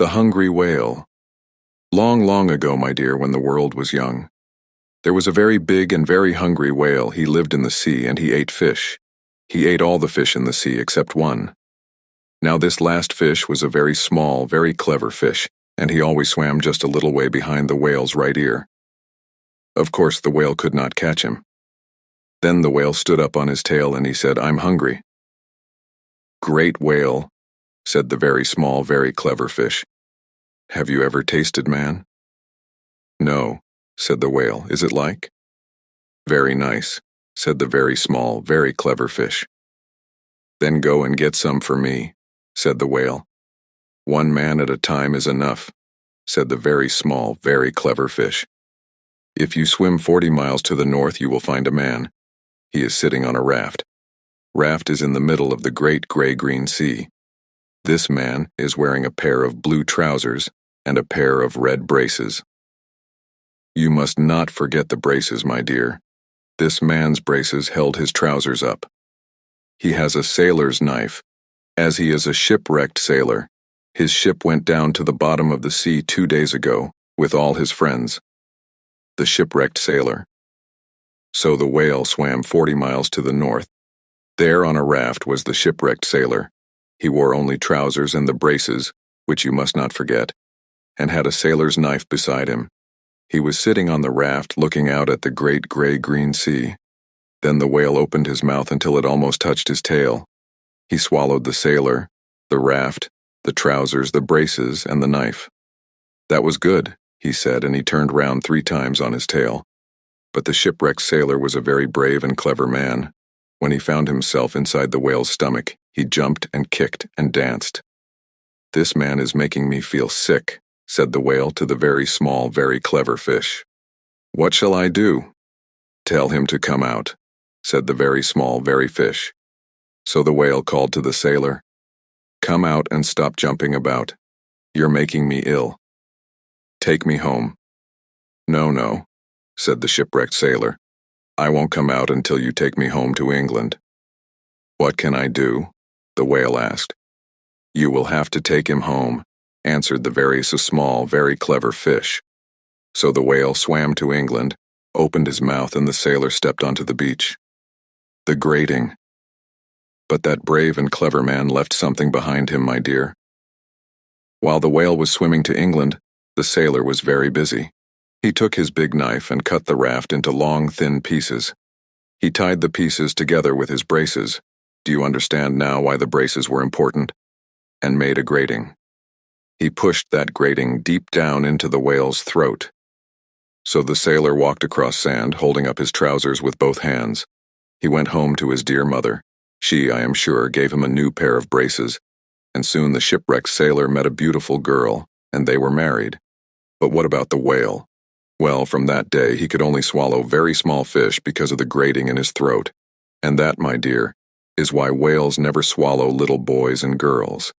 The Hungry Whale. Long, long ago, my dear, when the world was young, there was a very big and very hungry whale. He lived in the sea, and he ate fish. He ate all the fish in the sea except one. Now this last fish was a very small, very clever fish, and he always swam just a little way behind the whale's right ear. Of course, the whale could not catch him. Then the whale stood up on his tail and he said, "I'm hungry." "Great whale," said the very small, very clever fish, "have you ever tasted man?" "No," said the whale. "Is it like?" "Very nice," said the very small, very clever fish. "Then go and get some for me," said the whale. "One man at a time is enough," said the very small, very clever fish. "If you swim 40 miles to the north, you will find a man. He is sitting on a raft. Raft is in the middle of the great gray-green sea. This man is wearing a pair of blue trousers and a pair of red braces. You must not forget the braces, my dear. This man's braces held his trousers up. He has a sailor's knife, as he is a shipwrecked sailor. His ship went down to the bottom of the sea 2 days ago with all his friends. The shipwrecked sailor. So the whale swam 40 miles to the north. There on a raft was the shipwrecked sailor. He wore only trousers and the braces, which you must not forget, and had a sailor's knife beside him. He was sitting on the raft looking out at the great gray-green sea. Then the whale opened his mouth until it almost touched his tail. He swallowed the sailor, the raft, the trousers, the braces, and the knife. "That was good," he said, and he turned round 3 times on his tail. But the shipwrecked sailor was a very brave and clever man. When he found himself inside the whale's stomach, he jumped and kicked and danced. "This man is making me feel sick," said the whale to the very small, very clever fish. "What shall I do?" "Tell him to come out," said the very small, very fish. So the whale called to the sailor, "Come out and stop jumping about. You're making me ill. Take me home." "No, no," said the shipwrecked sailor. "I won't come out until you take me home to England." "What can I do?" the whale asked. "You will have to take him home," answered the very small, very clever fish. So the whale swam to England, opened his mouth, and the sailor stepped onto the beach. The grating. But that brave and clever man left something behind him, my dear. While the whale was swimming to England, the sailor was very busy. He took his big knife and cut the raft into long, thin pieces. He tied the pieces together with his braces. Do you understand now why the braces were important? And made a grating. He pushed that grating deep down into the whale's throat. So the sailor walked across sand, holding up his trousers with both hands. He went home to his dear mother. She, I am sure, gave him a new pair of braces. And soon the shipwrecked sailor met a beautiful girl, and they were married. But what about the whale? Well, from that day he could only swallow very small fish because of the grating in his throat. And that, my dear, is why whales never swallow little boys and girls.